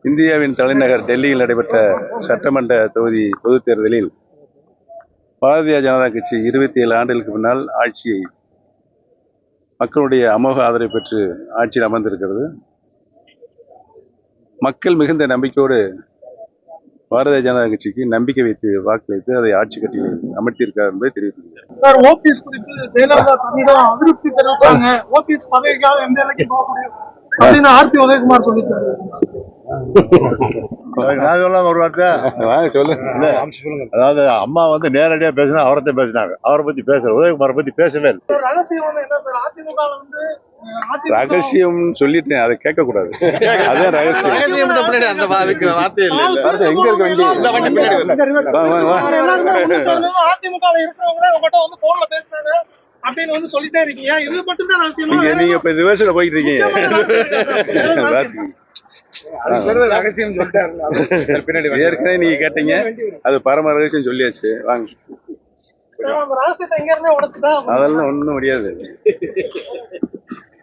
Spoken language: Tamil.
இந்தியாவின் தலைநகர் டெல்லியில் நடைபெற்ற சட்டமன்ற தொகுதி பொதுத் தேர்தலில் பாரதிய ஜனதா கட்சி 27 ஆண்டுகளுக்கு பின்னால் ஆட்சியை மக்களுடைய அமோக ஆதரவை பெற்று ஆட்சியில் அமர்ந்திருக்கிறது. மக்கள் மிகுந்த நம்பிக்கையோடு பாரதிய ஜனதா கட்சிக்கு நம்பிக்கை வைத்து வாக்களித்து அதை ஆட்சி கட்டியில் அமர்த்தியிருக்கார் என்பதை தெரிவித்துள்ளார். ஓபிஎஸ் குறித்து ஜெயலலிதா தன்னிடம் அதிருப்தி தெரிவித்தாங்க. ஓபிஎஸ் பதவிக்காக எந்த நிலைக்கு போக முடியும் அப்படின்னு ஆர்பி உதயகுமார் சொல்லிட்டாரு. நான் சொல்ல ஒரு வார்த்தை அதாவது அம்மா வந்து நேரடியா பேசினா அவரத்தை பேசினாங்க, அவரை பத்தி பேசல, உதயகுமாரை பத்தி பேசவே இல்லை. ரகசியம் சொல்லிட்டேன், அதை கேட்க கூடாது. அதான் ரகசியம். எங்க இருக்கு நீங்க இப்ப ரிவர்ஸ்ல போயிட்டு இருக்கீங்க. ஏற்கனவே நீங்க கேட்டீங்க, அது பரம ரகசியம் சொல்லியாச்சு. வாங்க, அதெல்லாம் ஒண்ணும் முடியாது.